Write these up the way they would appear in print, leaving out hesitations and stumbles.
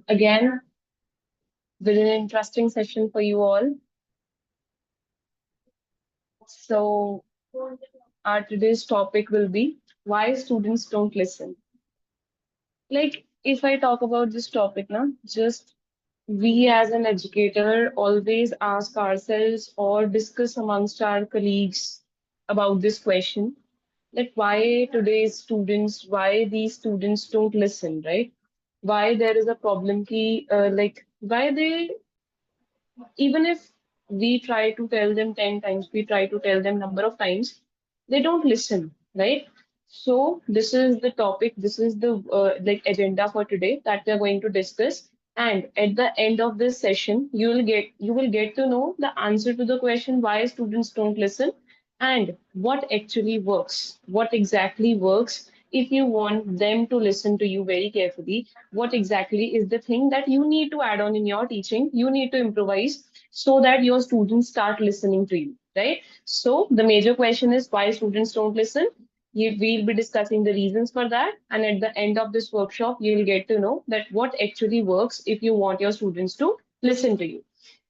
Again, with an interesting session for you all. So, our today's topic will be why students don't listen. Like, if I talk about this topic now, just we as an educator always ask ourselves or discuss amongst our colleagues about this question that why today's students, why these students don't listen, right? Why there is a problem key, like why they, even if we try to tell them 10 times, we try to tell them number of times, they don't listen, right? So this is the topic, this is the like agenda for today that we are going to discuss. And at the end of this session, you will get to know the answer to the question why students don't listen and what actually works, what exactly works if you want them to listen to you very carefully. What exactly is the thing that you need to add on in your teaching, you need to improvise so that your students start listening to you, right? So the major question is why students don't listen. We'll be discussing the reasons for that, and at the end of this workshop, you'll get to know that what actually works if you want your students to listen to you.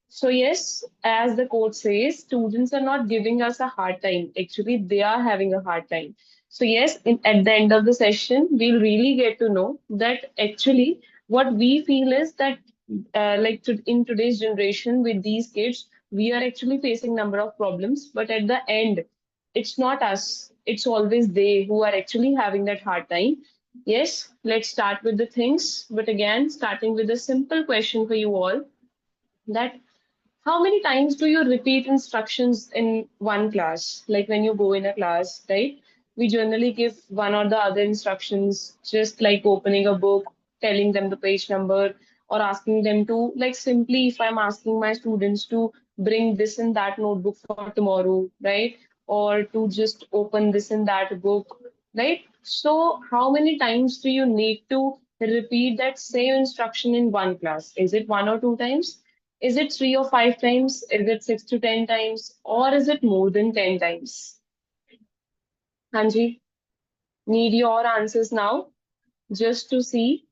So yes, as the quote says, students are not giving us a hard time. Actually, they are having a hard time. So yes, at the end of the session, we'll really get to know that actually what we feel is that in today's generation with these kids, we are actually facing number of problems. But at the end, it's not us. It's always they who are actually having that hard time. Yes, let's start with the things. But again, starting with a simple question for you all that how many times do you repeat instructions in one class? Like when you go in a class, right? We generally give one or the other instructions, just like opening a book, telling them the page number, or asking them to, like, simply if I'm asking my students to bring this and that notebook for tomorrow, right? Or to just open this and that book, right? So, how many times do you need to repeat that same instruction in one class? Is it one or two times? Is it three or five times? Is it six to 10 times? Or is it more than 10 times? Hanji, need your answers now just to see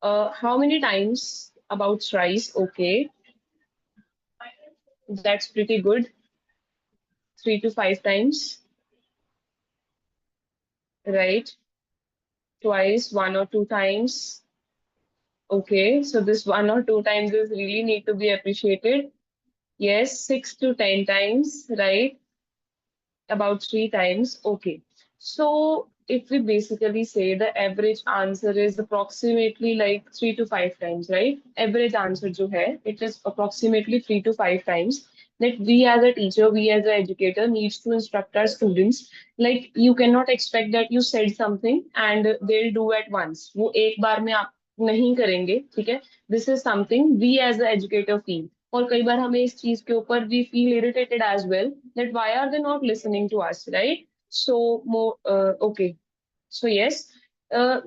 how many times about thrice. Okay, that's pretty good. Three to five times, right? Twice, one or two times. Okay, so this one or two times is really need to be appreciated. Yes, six to 10 times, right? About three times. Okay. So if we basically say the average answer is approximately like three to five times, right? Average answer जो है, it is approximately three to five times that we as a teacher, we as an educator needs to instruct our students. Like you cannot expect that you said something and they'll do at once. वो एक बार में आप नहीं करेंगे, ठीक है? This is something we as an educator feel. और कई बार हमें इस चीज के ऊपर we feel irritated as well that why are they not listening to us, right? So more okay. So yes,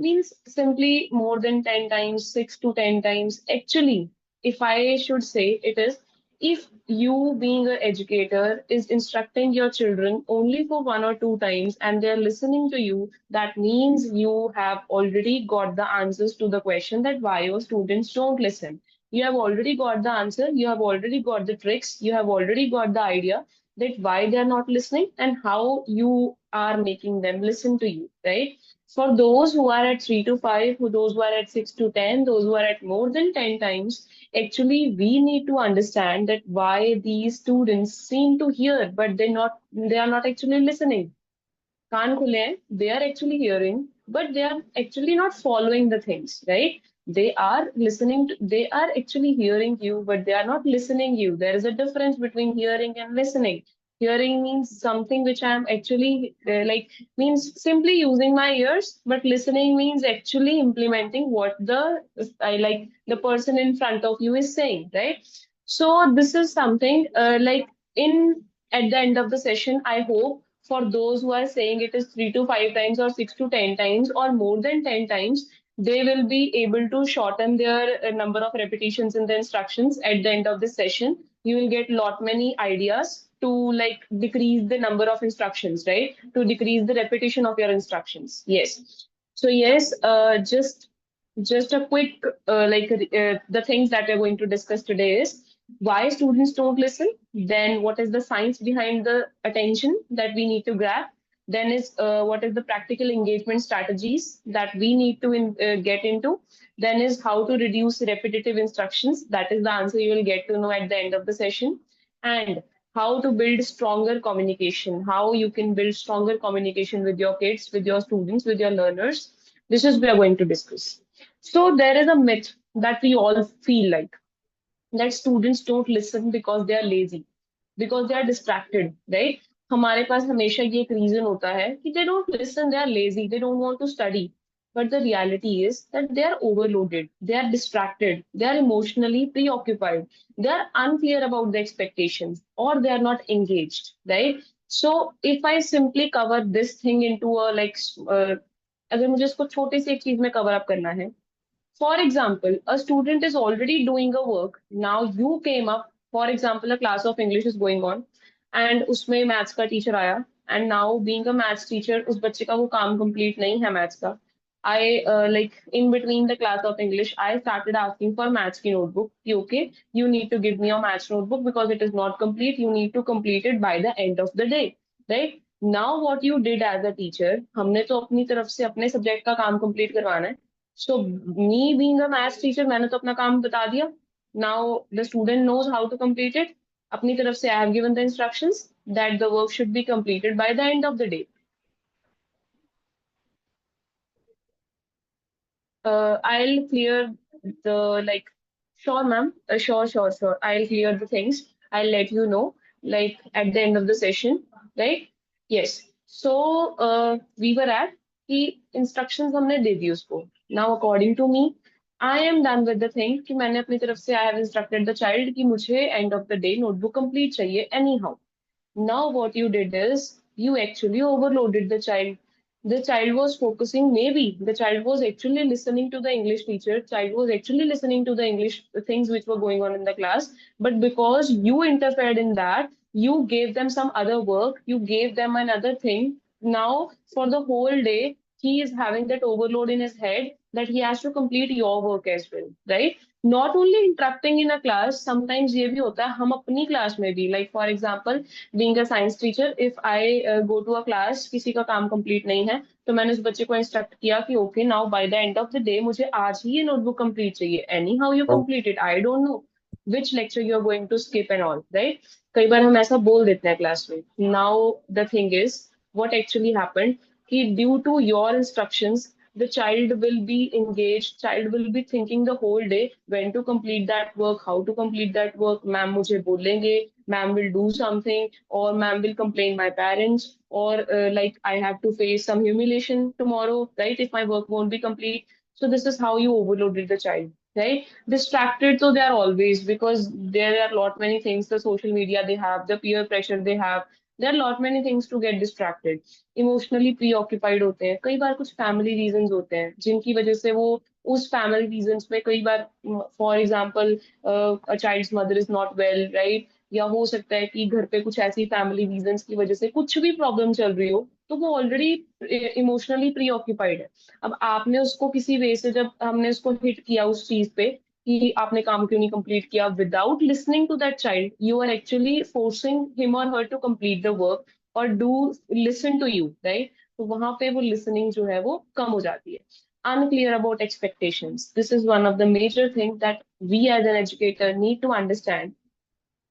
means simply more than 10 times, 6 to 10 times. Actually, if I should say it is, if you being an educator is instructing your children only for one or two times and they're listening to you, that means you have already got the answers to the question that why your students don't listen. You have already got the answer, you have already got the tricks, you have already got the idea that why they're not listening and how you are making them listen to you, right? For those who are at 3 to 5, who those who are at 6 to 10, those who are at more than 10 times, actually we need to understand that why these students seem to hear, but they are not actually listening. कान खुले हैं, they are actually hearing, but they are actually not following the things, right? They are listening to, they are actually hearing you, but they are not listening you. There is a difference between hearing and listening. Hearing means something which I am actually means simply using my ears, but listening means actually implementing what the person in front of you is saying, right? So this is something in at the end of the session, I hope for those who are saying it is three to five times or six to 10 times or more than 10 times, they will be able to shorten their number of repetitions in the instructions at the end of this session. You will get lot many ideas to like decrease the number of instructions, right? To decrease the repetition of your instructions. Yes. So yes, just just a quick the things that we're going to discuss today is why students don't listen, then what is the science behind the attention that we need to grab, then is what is the practical engagement strategies that we need to get into, then is how to reduce repetitive instructions, that is the answer you will get to know at the end of the session, and how to build stronger communication, how you can build stronger communication with your kids, with your students, with your learners. This is we are going to discuss. So there is a myth that we all feel like that students don't listen because they are lazy, because they are distracted, right? हमारे पास हमेशा ये एक reason होता है कि they don't listen, they are lazy, they don't want to study. But the reality is that they are overloaded, they are distracted, they are emotionally preoccupied, they are unclear about the expectations, or they are not engaged, right? So if I simply cover this thing into a अगर मुझे इसको छोटे से एक चीज में cover up करना है, for example, a student is already doing a work. Now you came up, for example, a class of English is going on, and उसमें maths का teacher आया, and now being a maths teacher, उस बच्चे का वो काम complete नहीं है maths का. Like in between the class of English, I started asking for maths की notebook. कि okay, you need to give me your maths notebook because it is not complete. You need to complete it by the end of the day, right? Now what you did as a teacher, हमने तो अपनी तरफ से अपने subject का काम complete करवाना है. So me being a maths teacher, मैंने तो अपना काम बता दिया. Now the student knows how to complete it. अपनी तरफ से I have given the instructions that the work should be completed by the end of the day. I'll clear the like, sure, ma'am, sure. I'll clear the things. I'll let you know, like at the end of the session, right? Yes. So we were at कि instructions हमने दे दी उसको. Now according to me, I am done with the thing कि मैंने अपनी तरफ से I have instructed the child कि मुझे end of the day notebook complete चाहिए anyhow. Now, what you did is you actually overloaded the child. The child was focusing, maybe the child was actually listening to the English teacher, child was actually listening to the English things which were going on in the class. But because you interfered in that, you gave them some other work, you gave them another thing. Now, for the whole day, he is having that overload in his head that he has to complete your work as well, right? Not only interrupting in a class, sometimes ये भी होता है हम अपनी class में भी, like for example, being a science teacher, if I go to a class, किसी का काम कंप्लीट नहीं है, तो मैंने उस बच्चे को इंस्ट्रक्ट किया कि okay now by the end of the day मुझे आज ही ये नोटबुक कंप्लीट चाहिए, anyhow you Oh, complete it, I don't know which lecture you are going to skip and all, right? कई बार हम ऐसा बोल देते हैं क्लास में. Now the thing is what actually happened कि due to your instructions the child will be engaged, child will be thinking the whole day when to complete that work, how to complete that work. Ma'am मुझे बोलेंगे, ma'am will do something, or ma'am will complain my parents, or like I have to face some humiliation tomorrow, right, if my work won't be complete. So this is how you overloaded the child, right? Distracted, so they are always, because there are lot many things, the social media they have, the peer pressure they have, there are lot many things to get distracted. Emotionally preoccupied होते हैं, कई बार कुछ family reasons होते हैं जिनकी वजह से वो उस फैमिली रीजंस में कई बार, for example a child's mother is not well, right? या हो सकता है कि घर पे कुछ ऐसी फैमिली रीजंस की वजह से कुछ भी प्रॉब्लम चल रही हो, तो वो ऑलरेडी इमोशनली प्रीऑक्यूपाइड है. अब आपने उसको किसी वे से, जब हमने उसको हिट किया उस चीज पे कि आपने काम क्यों नहीं कंप्लीट किया, without listening to that child you are actually forcing him और her to complete the work और do listen to you, right? तो वहां पे वो लिसनिंग जो है वो कम हो जाती है. Unclear about expectations, this is one of the major things that we as an educator need to understand.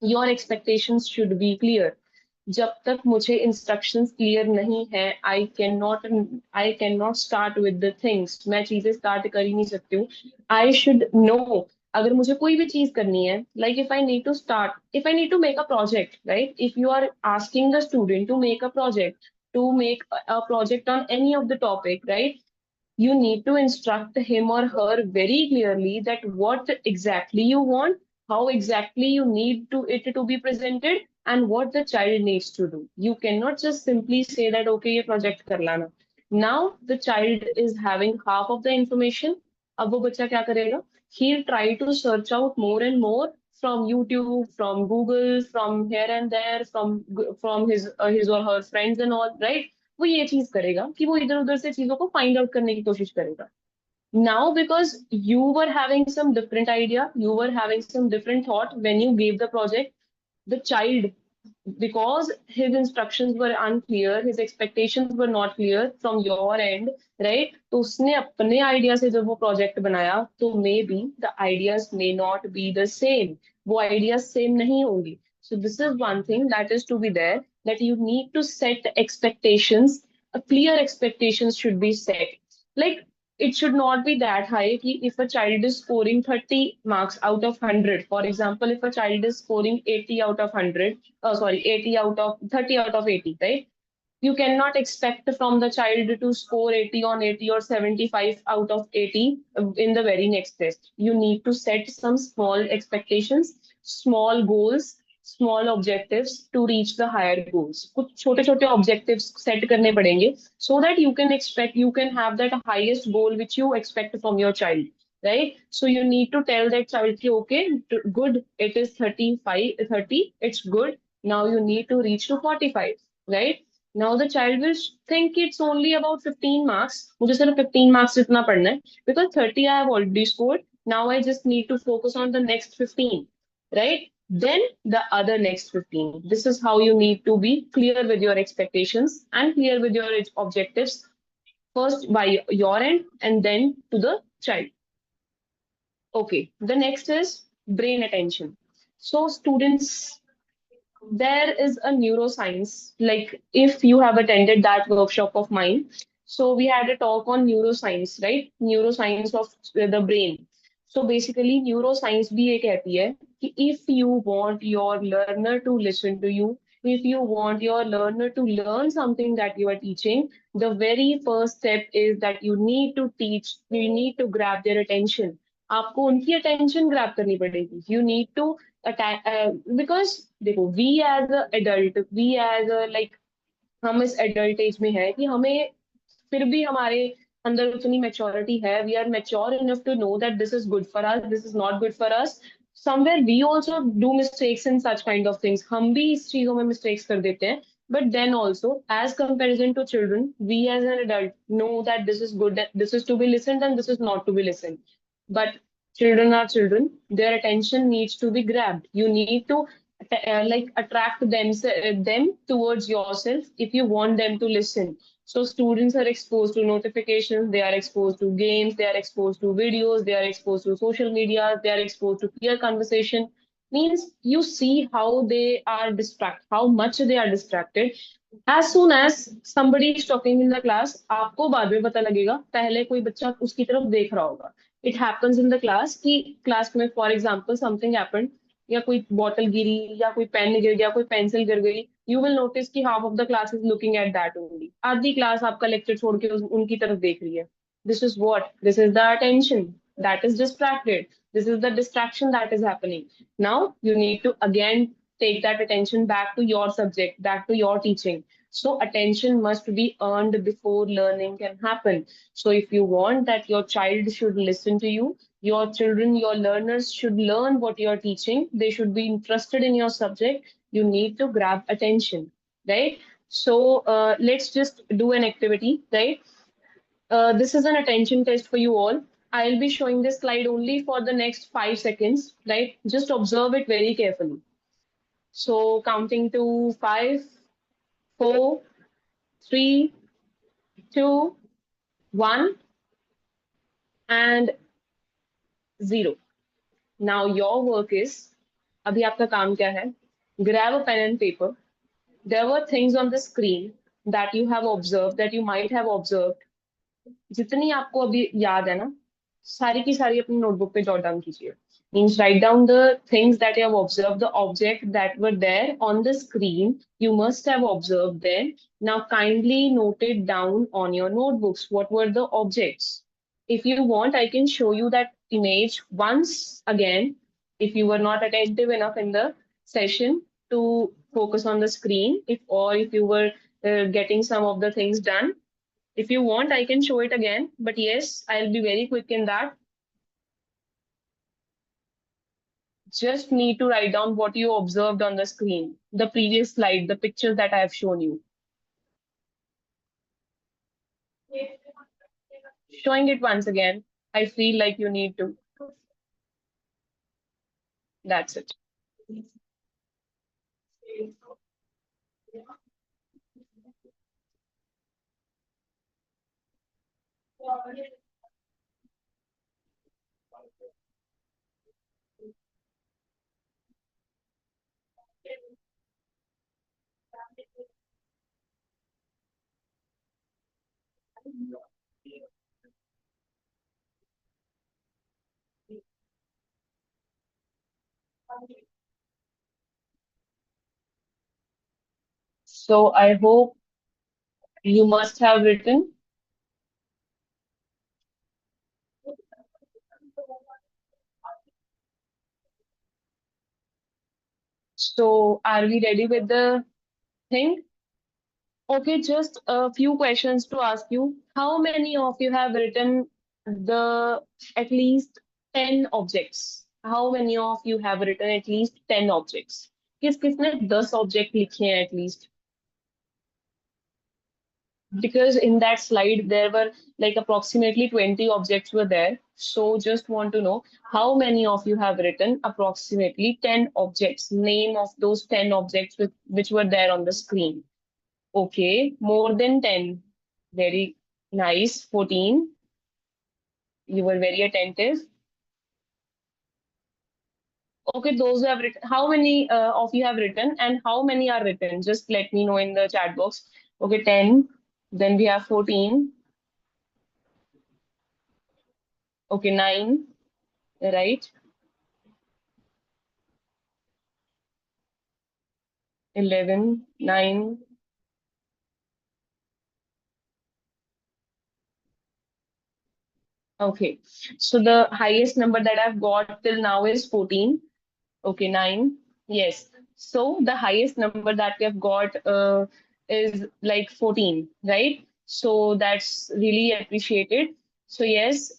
Your expectations should be clear. जब तक मुझे इंस्ट्रक्शंस क्लियर नहीं है, I can not start with the things, मैं चीजें start कर ही नहीं सकती हूँ. आई शुड नो, अगर मुझे कोई भी चीज करनी है, like if I need to make a project, right? If you are asking the student to make a project, to make a project on any of the topic, right? You need to instruct him or her very clearly that what exactly you want, how exactly you need to it to be presented, and what the child needs to do. You cannot just simply say that okay ये project कर लाना. Now the child is having half of the information. अब वो बच्चा क्या करेगा? He'll try to search out more and more from YouTube, from Google, from here and there, from his or her friends and all, right? वो ये चीज करेगा कि वो इधर उधर से चीजों को फाइंड आउट करने की कोशिश करेगा. Now, because you were having some different idea, you were having some different thought when you gave the project, the child, because his instructions were unclear, his expectations were not clear from your end, right? तो उसने अपने idea से जब वो project बनाया, तो may be the ideas may not be the same, वो ideas same नहीं होंगी. So this is one thing that is to be there, that you need to set expectations. A clear expectations should be set. Like, it should not be that high कि if a child is scoring 30 marks out of 100, for example, if a child is scoring 80 out of 100, sorry, 80 out of 30 out of 80, right? You cannot expect from the child to score 80 on 80 or 75 out of 80 in the very next test. You need to set some small expectations, small goals, small objectives to reach the higher goals. कुछ छोटे छोटे objectives set करने पड़ेंगे, so that you can have that highest goal which you expect from your child, right? So you need to tell that child कि okay, good, it is 35, 30, it's good. Now you need to reach to 45, right? Now the child will think it's only about 15 marks. मुझे सिर्फ 15 marks जितना पढ़ना है, because 30 I have already scored. Now I just need to focus on the next 15, right? Then the other next 15. This is how you need to be clear with your expectations and clear with your objectives, first by your end and then to the child. Okay, the next is brain attention. So students, there is a neuroscience, like if you have attended that workshop of mine, so we had a talk on neuroscience, right? Neuroscience of the brain. So basically neuroscience भी ये कहती है कि if you want your learner to listen to you, if you want your learner to learn something that you are teaching, the very first step is that you need to teach, you need to grab their attention. आपको उनकी attention grab करनी पड़ेगी. You need to attack, because देखो, we as a adult, we as a like, हम इस adult age में है कि हमें फिर भी हमारे अंदर उतनी मेच्योरिटी है, we are mature enough to know that this is good for us, this is not good for us. Somewhere we also do mistakes in such kind of things, हम भी इस चीजों में mistakes कर देते हैं. But then also, as comparison to children, we as an adult know that this is good, that this is to be listened and this is not to be listened. But children are children, their attention needs to be grabbed. You need to like attract them towards yourself if you want them to listen. So students are exposed to notifications, they are exposed to games, they are exposed to videos, they are exposed to social media, they are exposed to peer conversation. Means you see how they are distracted, how much they are distracted. As soon as somebody is talking in the class, आपको बाद में पता लगेगा, पहले कोई बच्चा उसकी तरफ देख रहा होगा. It happens in the class कि क्लास में फॉर एग्जाम्पल समथिंग हैपेंड, या कोई बॉटल गिरी, या कोई पेन गिर गया, कोई पेंसिल गिर गई, यू विल नोटिस कि half of the class is looking at that only. आधी क्लास आपका लेक्चर छोड़ के उनकी तरफ देख रही है. This is what, this is the attention that is distracted. This is the distraction that is happening. Now you need to again take that attention back to your subject, back to your teaching. So attention must be earned before learning can happen. So if you want that your child should listen to you, your children, your learners should learn what you're teaching, they should be interested in your subject, you need to grab attention, right? So let's just do an activity, right? This is an attention test for you all. I'll be showing this slide only for the next 5 seconds, right? Just observe it very carefully. So counting to 5, 4, 3, 2, 1, and 0. Now your work is, अभी आपका काम क्या है? Grab a pen and paper. There were things on the screen that you have observed, that you might have observed. जितनी आपको अभी याद है ना, सारी की सारी अपनी नोटबुक पे जॉट डाउन कीजिए. Means write down the things that you have observed, the object that were there on the screen. You must have observed them. Now kindly note it down on your notebooks. What were the objects? If you want, I can show you that image once again. If you were not attentive enough in the session to focus on the screen, if you were getting some of the things done, if you want, I can show it again, but yes, I'll be very quick in that. Just need to write down what you observed on the screen, the previous slide, the pictures that I have shown you. Showing it once again. I feel like you need to. That's it. So I hope you must have written. So are we ready with the thing? Okay, just a few questions to ask you. How many of you have written the at least 10 objects? How many of you have written at least 10 objects? किस किसने 10 object लिखे हैं at least? Because in that slide there were like approximately 20 objects were there. So just want to know how many of you have written approximately 10 objects. Name of those 10 objects which were there on the screen. Okay, more than 10. Very nice. 14. You were very attentive. Okay, those who have written, how many of you have written and how many are written? Just let me know in the chat box. Okay, 10. Then we have 14. Okay, 9. Right. 11, 9. Okay. So the highest number that I've got till now is 14. Okay, 9. Yes. So the highest number that we have got is like 14, right? So that's really appreciated. So yes,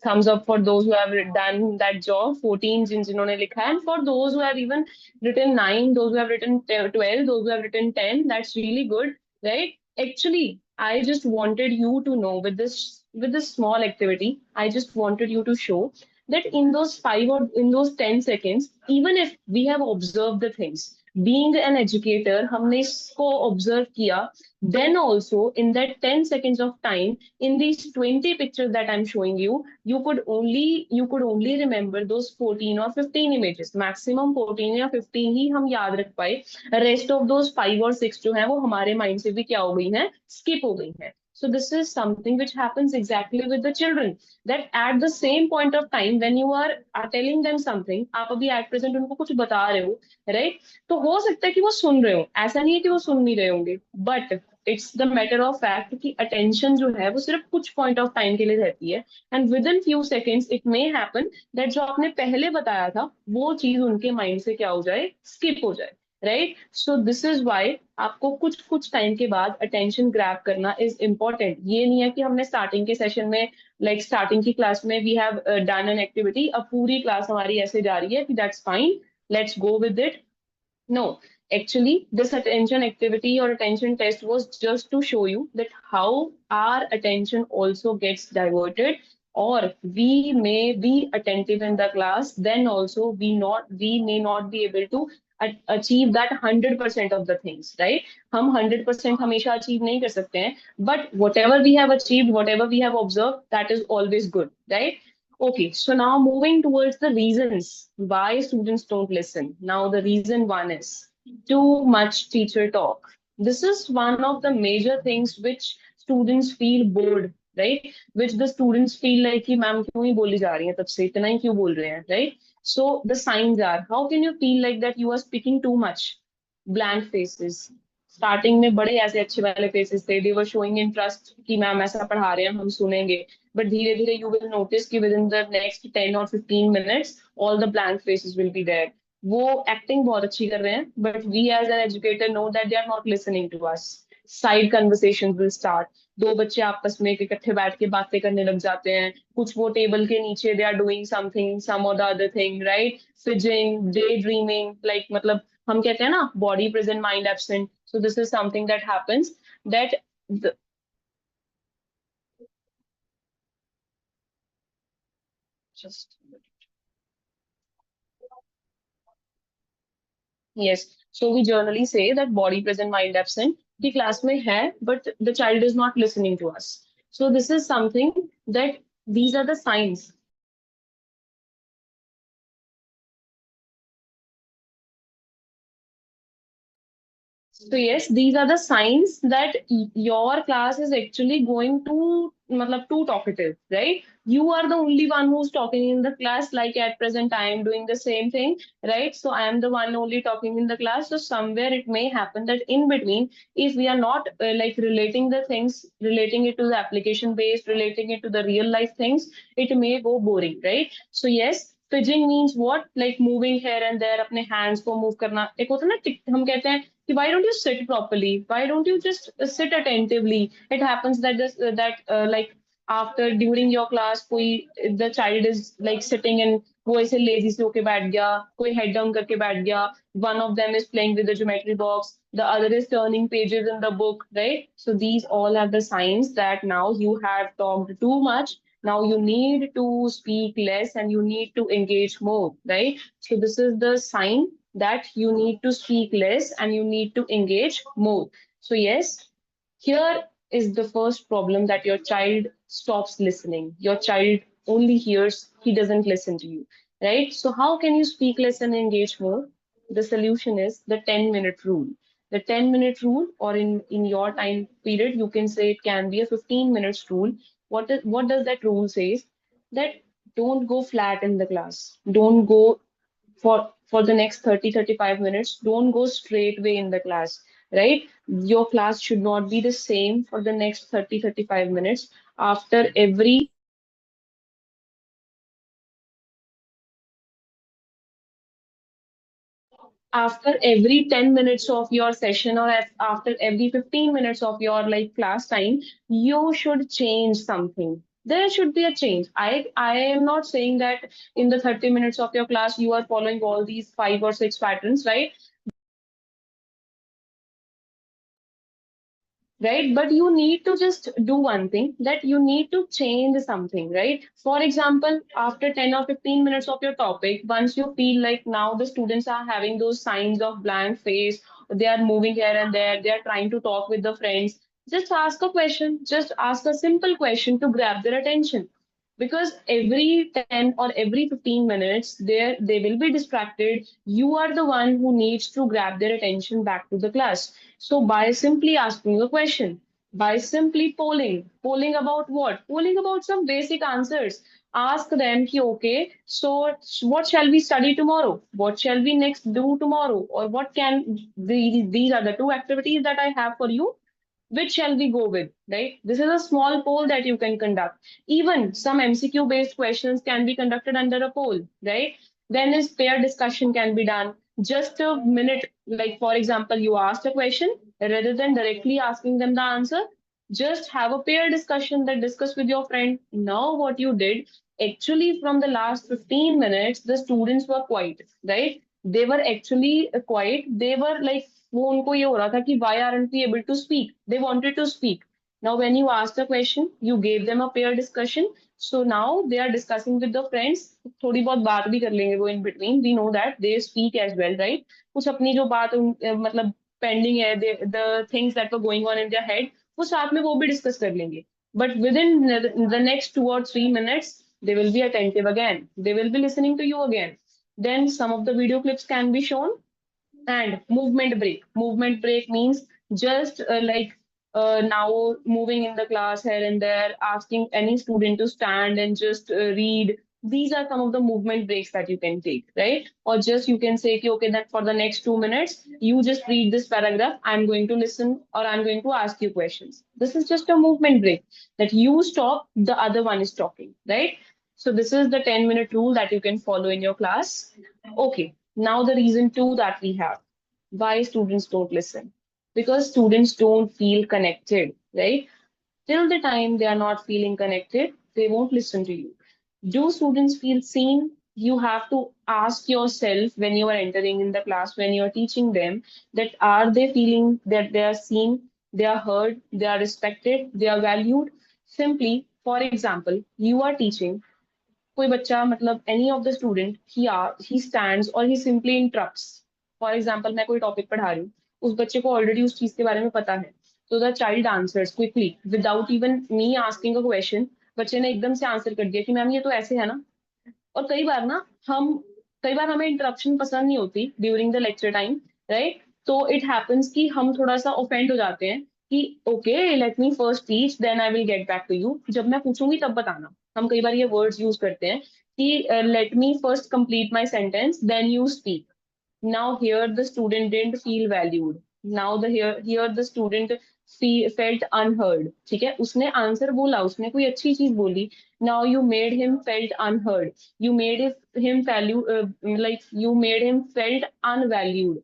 thumbs up for those who have done that job. 14 जिन्होंने लिखा है, and for those who have even written 9, those who have written 12, those who have written 10, that's really good, right? Actually, I just wanted you to know with this small activity, I just wanted you to show that in those 5 or in those 10 seconds, even if we have observed the things, being an educator, हमने इसको observe किया, then also in that 10 seconds of time, in these 20 pictures that I'm showing you, you could only remember those 14 or 15 images. Maximum 14 या 15 ही हम याद रख पाए. Rest of those 5 or 6 जो है वो हमारे mind से भी क्या हो गई हैं, skip हो गई हैं. So this is something which happens exactly with the children. That at the same point of time when you are telling them something, आप अभी at present उनको कुछ बता रहे हो, right? तो हो सकता है कि वो सुन रहे हो, ऐसा नहीं है कि वो सुन नहीं रहे होंगे, but it's the matter of fact कि अटेंशन जो है वो सिर्फ कुछ पॉइंट ऑफ टाइम के लिए रहती है, and with in few seconds it may happen that जो आपने पहले बताया था वो चीज उनके माइंड से क्या हो जाए, स्किप हो जाए, right? So this is why आपको कुछ कुछ टाइम के बाद अटेंशन ग्रैब करना इज इम्पोर्टेंट. ये नहीं है कि हमने स्टार्टिंग के सेशन में लाइक स्टार्टिंग की क्लास में we have done an activity, अब पूरी क्लास हमारी ऐसे जा रही है कि that's fine, let's go with it. No, actually, this attention activity or attention test was just to show you that how our attention also gets diverted, or we may be attentive in the class, then also we may not be able to achieve that 100% of the things, right? हम 100% हमेशा achieve नहीं कर सकते हैं, but whatever we have achieved, whatever we have observed, that is always good, right? Okay, so now moving towards the reasons why students don't listen. Now, the reason one is too much teacher talk. This is one of the major things which students feel bored, right? Which the students feel like कि ma'am क्यों ही बोली जा रही हैं तब से इतना ही क्यों बोल रहे हैं, right? So the signs are, how can you feel like that you are speaking too much? Blank faces. स्टार्टिंग में बड़े ऐसे अच्छे वाले फेसेस थे, दे वर शोइंग इंटरेस्ट कि मैम ऐसा पढ़ा रहे हैं हम सुनेंगे, बट धीरे धीरे यू विल नोटिस कि within the next 10 or 15 minutes all the blank faces will be there. वो एक्टिंग बहुत अच्छी कर रहे हैं, but we as an educator know that they are not listening to us. Side conversation will start. दो बच्चे आपस में इकट्ठे बैठ के बातें करने लग जाते हैं, कुछ वो टेबल के नीचे they are doing something some और the other thing, right? Fidgeting, daydreaming, like मतलब हम कहते हैं ना body present mind absent. So this is something that happens, that Just yes. So we generally say that body present, mind absent. The class में है, but the child is not listening to us. So this is something that these are the signs. So yes, these are the signs that your class is actually going to, matlab, too talkative, right? You are the only one who's talking in the class. Like at present, I am doing the same thing, right? So I am the one only talking in the class. So somewhere it may happen that in between, if we are not like relating the things, relating it to the application based, relating it to the real life things, it may go boring, right? So yes. Fidgeting means what? Like moving here and there, अपने hands को move करना. एक होता है ना, हम कहते हैं why don't you sit properly? Why don't you just sit attentively? It happens that like after during your class, कोई the child is like sitting and वो ऐसे lazy से होके बैठ गया, कोई head down करके बैठ गया. One of them is playing with the geometry box. The other is turning pages in the book, right? So these all are the signs that now you have talked too much. Now you need to speak less and you need to engage more, right? So this is the sign that you need to speak less and you need to engage more. So, yes, here is the first problem that your child stops listening. Your child only hears, he doesn't listen to you, right? So, how can you speak less and engage more? The solution is the 10-minute rule. The 10-minute rule, or in your time period, you can say it can be a 15 minutes rule. What does that rule say? That don't go flat in the class. Don't go for the next 30-35 minutes. Don't go straight way in the class, right? Your class should not be the same for the next 30-35 minutes. After every 10 minutes of your session, or after every 15 minutes of your like class time, you should change something. There should be a change. I am not saying that in the 30 minutes of your class you are following all these 5 or 6 patterns, right? But you need to just do one thing, that you need to change something, right? For example, after 10 or 15 minutes of your topic, once you feel like now the students are having those signs of blank face, they are moving here and there, they are trying to talk with the friends, just ask a question, just ask a simple question to grab their attention. Because every 10 or every 15 minutes they will be distracted. You are the one who needs to grab their attention back to the class. So by simply asking a question, by simply polling about what? Polling about some basic answers. Ask them, ki, okay, so what shall we study tomorrow? What shall we next do tomorrow? Or what can these are the two activities that I have for you. Which shall we go with, right? This is a small poll that you can conduct. Even some MCQ based questions can be conducted under a poll, right? Then is pair discussion can be done. Just a minute, like for example, you asked a question, rather than directly asking them the answer, just have a pair discussion, that discuss with your friend. Now what you did, actually from the last 15 minutes, the students were quiet, right? They were actually quiet. They were like, वो उनको ये हो रहा था कि why aren't we able to speak? They wanted to speak. Now, when you asked a question, you gave them a pair discussion. So now they are discussing with the friends. थोड़ी बहुत बात भी कर लेंगे वो in between. We know that they speak as well, right? कुछ अपनी जो बात मतलब pending है, the things that were going on in their head, वो साथ में वो भी discuss कर लेंगे. But within the next 2 or 3 minutes, they will be attentive again. They will be listening to you again. Then some of the video clips can be shown. And movement break. Movement break means just now moving in the class here and there, asking any student to stand and just read. These are some of the movement breaks that you can take, right? Or just you can say, okay, that for the next 2 minutes, you just read this paragraph. I'm going to listen or I'm going to ask you questions. This is just a movement break that you stop, the other one is talking, right? So this is the 10-minute rule that you can follow in your class. Okay, now the reason two that we have, why students don't listen. Because students don't feel connected, right? Till the time they are not feeling connected, they won't listen to you. Do students feel seen? You have to ask yourself when you are entering in the class, when you are teaching them, that are they feeling that they are seen, they are heard, they are respected, they are valued? Simply, for example, you are teaching. कोई बच्चा मतलब any of the student he stands और ही simply interrupts. For example मैं कोई topic पढ़ा रही हूँ, उस बच्चे को ऑलरेडी उस चीज के बारे में पता है, तो the child answers quickly without even me asking a question. बच्चे ने एकदम से आंसर कर दिया कि मैम ये तो ऐसे है ना। और कई बार हमें इंटरप्शन पसंद नहीं होती during the lecture time, right? तो इट हैपेंस कि हम थोड़ा सा ऑफेंड हो जाते हैं कि okay let me first teach then I will get back to you, जब मैं पूछूंगी तब बताना। हम कई बार ये वर्ड्स यूज करते हैं कि let me first complete my sentence then you speak. Now here the student didn't feel valued. Now here the student felt unheard. ठीक है, उसने आंसर बोला, उसने कोई अच्छी चीज बोली। Now you made him felt unheard. You made him value like you made him felt unvalued.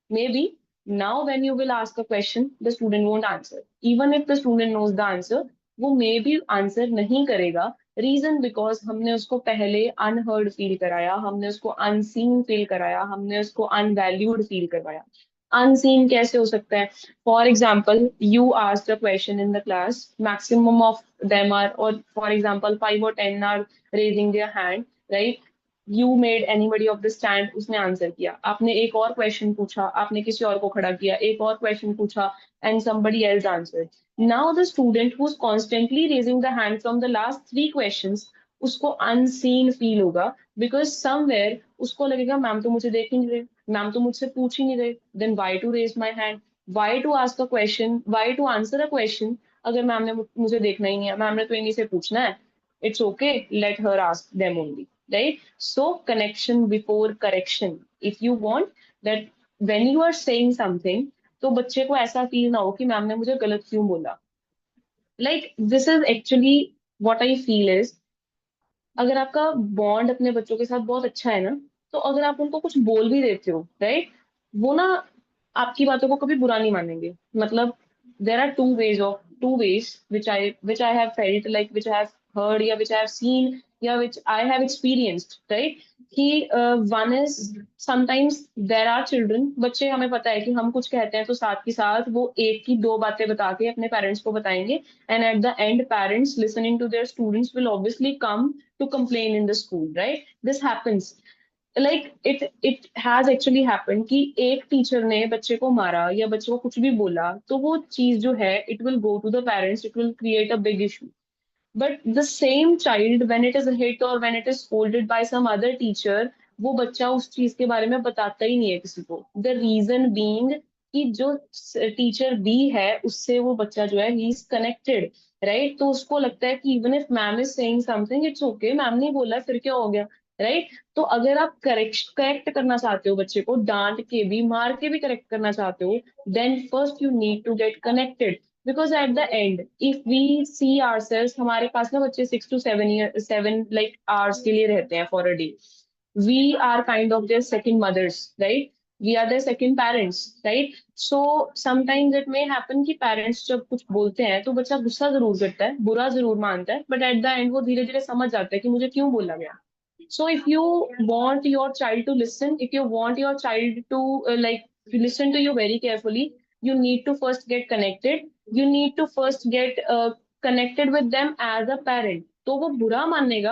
Maybe now when you will ask a question, the student won't answer. Even if the student knows the answer, वो may be answer नहीं करेगा। Reason because हमने उसको पहले unheard feel कराया, हमने उसको unseen feel कराया, हमने उसको अनवैल्यूड फील करवाया। अनसीन कैसे हो सकता है? For example you asked a question in the class, maximum of them are, और for example 5 or 10 are raising their hand, right? You made anybody of the stand, उसने आंसर किया। आपने एक और क्वेश्चन पूछा, आपने किसी और को खड़ा किया, एक और क्वेश्चन पूछा, and somebody else answered. Now the student who's constantly raising the hand from the last 3 questions, उसको unseen फील होगा, बिकॉज समवेयर उसको लगेगा मैम तो मुझे देख ही नहीं रहे, मैम तो मुझसे पूछ ही नहीं रहे, then why to raise my hand, why to ask a question, why to answer a question, अगर मैम ने मुझे देखना ही नहीं है, मैम ने तो इन्हीं से पूछना है। It's okay, let her ask them only, right? So connection before correction. If you want that when you are saying something, तो बच्चे को ऐसा फील ना हो कि मैम ने मुझे गलत क्यों बोला। Like this is actually what I feel is, अगर आपका बॉन्ड अपने बच्चों के साथ बहुत अच्छा है ना, तो अगर आप उनको कुछ बोल भी देते हो, राइट, वो ना आपकी बातों को कभी बुरा नहीं मानेंगे। मतलब there are two ways which I have felt, like which I have heard या विच आई हैव सीन या which I have experienced, right? कि one is sometimes there are children, बच्चे हमें पता है कि हम कुछ कहते हैं तो साथ के साथ वो एक की दो बातें बता के अपने पेरेंट्स को बताएंगे, and at the end parents listening to their students will obviously come to complain in the school, right? This happens, like it has actually happened कि एक टीचर ने बच्चे को मारा या बच्चे को कुछ भी बोला, तो वो चीज जो है it will go to the parents, it will create a big issue. But the same child, when it is hit or when it is scolded by some other teacher, वो बच्चा उस चीज के बारे में बताता ही नहीं है किसी को। द रीजन बीइंग कि जो टीचर बी है उससे वो बच्चा जो है ही इज कनेक्टेड, राइट? तो उसको लगता है कि even if ma'am is saying something it's okay, ma'am ने बोला फिर क्या हो गया, राइट? तो अगर आप करेक्ट करना चाहते हो बच्चे को, डांट के भी मार के भी करेक्ट करना चाहते हो, then first you need to get connected. Because at the end if we see ourselves, हमारे पास ना बच्चे 6 to 7 ईयर 7 like hours के लिए रहते हैं for a day. We are kind of their second mothers, right? We are their second parents, right? So sometimes it may happen कि parents जब कुछ बोलते हैं तो बच्चा गुस्सा जरूर करता है, बुरा जरूर मानता है, बट एट द एंड वो धीरे धीरे समझ जाता है कि मुझे क्यों बोला गया। So if you want your child to listen, if you want your child to listen to you very carefully, you need to first get connected. You need to first get connected with them as a parent. तो वो बुरा मानेगा,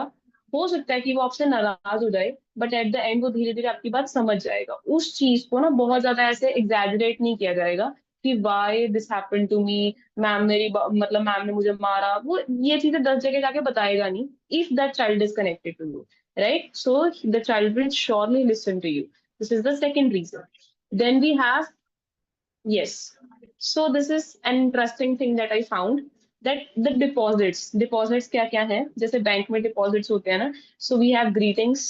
हो सकता है कि वो आपसे नाराज हो जाए, बट एट द एंड वो धीरे धीरे आपकी बात समझ जाएगा। उस चीज को ना बहुत ज्यादा ऐसे एग्जैजरेट नहीं किया जाएगा कि why this happen to me, ma'am मतलब मैम ने मुझे मारा, वो ये चीजें 10 जगह जाके बताएगा नहीं। If that child is connected to you, right? So the child will surely listen to you. This is the second reason. Then we have, yes. So this is an interesting thing that I found, that the deposits क्या क्या है, जैसे bank में deposits होते हैं ना, so we have greetings,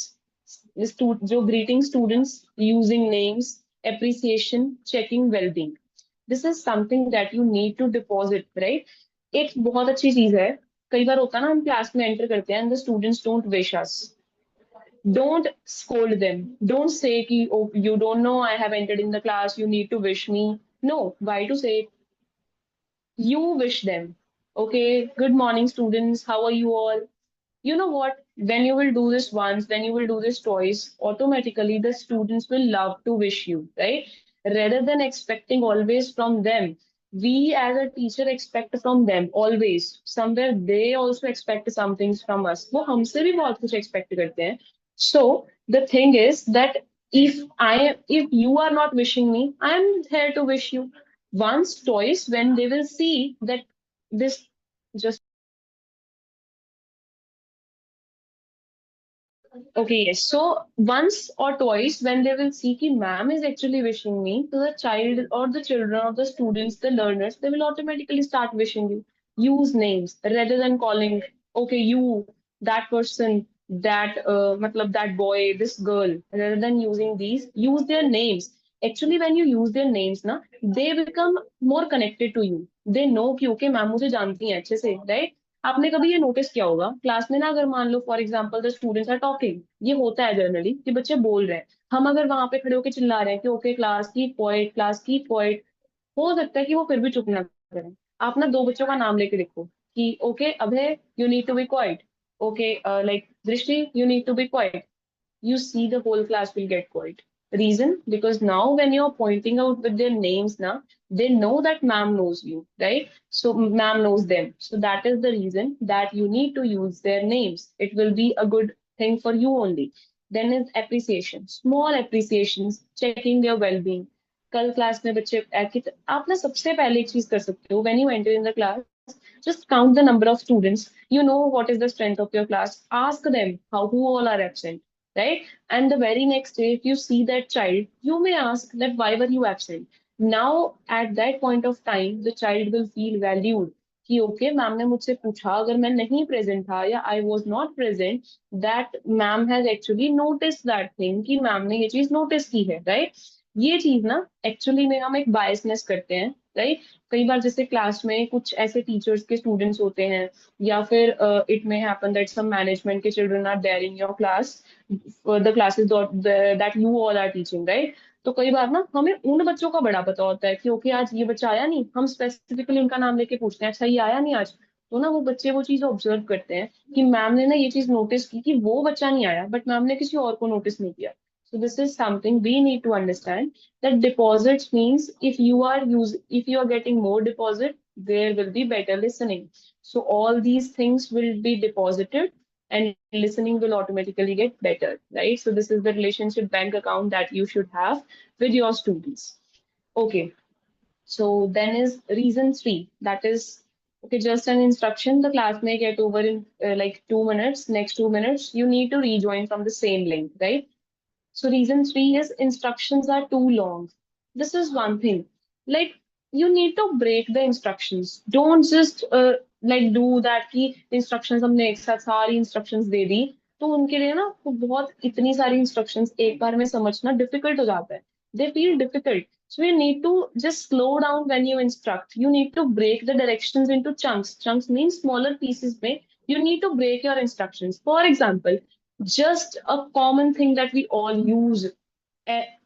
जो greeting students using names, appreciation, checking well-being. This is something that you need to deposit, right? एक बहुत अच्छी चीज है। कई बार होता है ना, हम क्लास में एंटर करते हैं and the students don't wish us. Don't scold them. Don't say ki, oh, you don't know I have entered in the class, you need to wish me. No, why to say it? You wish them. Okay, good morning students, how are you all? You know what, when you will do this once, when you will do this twice, automatically the students will love to wish you, right? Rather than expecting always from them, we as a teacher expect from them always. Somewhere they also expect some things from us. वो हमसे भी बहुत कुछ expect करते हैं. So the thing is that if you are not wishing me, I am here to wish you. Once, twice, when they will see that this just okay, yes. So once or twice, when they will see कि ma'am is actually wishing me, to the child or the children or the students, the learners, they will automatically start wishing you. Use names rather than calling, okay, you, that person, matlab that boy, this girl. Rather than using these, use their names. Actually, when you use their names, na, they become more connected to you. They know कि okay, ma'am मुझे जानती हैं अच्छे से, right? आपने कभी ये notice किया होगा क्लास में ना, अगर मान लो for example the students are talking, ये होता है जनरली कि बच्चे बोल रहे हैं, हम अगर वहां पे खड़े होकर चिल्ला रहे हैं कि ओके क्लास की क्वाइट, हो सकता है कि वो फिर भी चुप ना करें. आप ना दो बच्चों का नाम लेके देखो कि okay Abhay you need to be quiet, okay like Drishti you need to be quiet, you see the whole class will get quiet. Reason? Because now when you're pointing out with their names now, they know that ma'am knows you, right? So ma'am knows them. So that is the reason that you need to use their names. It will be a good thing for you only. Then is appreciation. Small appreciations, checking their well-being. कल class में बच्चे आप ना सबसे पहले एक चीज कर सकते हो when you enter in the class, just count the number of students. You know what is the strength of your class. Ask them how who all are absent, right? And the very next day, if you see that child, you may ask that why were you absent? Now, at that point of time, the child will feel valued. कि okay ma'am ने मुझसे पूछा, अगर मैं नहीं present था या I was not present, that ma'am has actually notice that thing, कि मैम ने ये चीज नोटिस की है, राइट? ये चीज ना एक्चुअली में हम एक बायसनेस करते हैं, राइट? कई बार जैसे क्लास में कुछ ऐसे टीचर्स के स्टूडेंट्स होते हैं, या फिर it may happen that some management के children are there in your class, the classes that you all are teaching, right? तो कई बार ना हमें उन बच्चों का बड़ा पता होता है कि ओके आज ये बच्चा आया नहीं, हम स्पेसिफिकली उनका नाम लेके पूछते हैं अच्छा ये आया नहीं आज. तो ना वो बच्चे वो चीज ऑब्जर्व करते हैं कि मैम ने ना ये चीज नोटिस की कि वो बच्चा नहीं आया, बट मैम ने किसी और को नोटिस नहीं किया. So this is something we need to understand, that deposits means if you are getting more deposit, there will be better listening. So all these things will be deposited and listening will automatically get better, right? So this is the relationship bank account that you should have with your students. Okay, so then is reason three, that is okay, just an instruction. The class may get over in like 2 minutes. Next 2 minutes, you need to rejoin from the same link, right? So reason three is instructions are too long. This is one thing. Like you need to break the instructions. Don't just like do that कि instructions हमने एक साथ सारी instructions दे दी, तो उनके लिए ना वो बहुत इतनी सारी instructions एक बार में समझना difficult हो जाता है. They feel difficult. So you need to just slow down when you instruct. You need to break the directions into chunks. Chunks means smaller pieces. में you need to break your instructions. For example, just a common thing that we all use,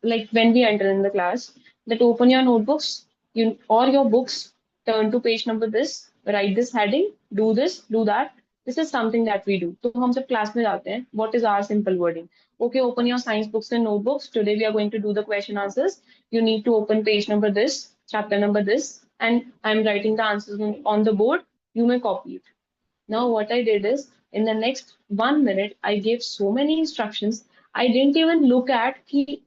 like when we enter in the class, that open your notebooks, you or your books, turn to page number this, write this heading, do this, do that. This is something that we do. तो हम जब class में जाते हैं, what is our simple wording? Okay, open your science books and notebooks. Today we are going to do the question answers. You need to open page number this, chapter number this, and I'm writing the answers on the board. You may copy it. Now, what I did is, in the next 1 minute, I gave so many instructions. I didn't even look at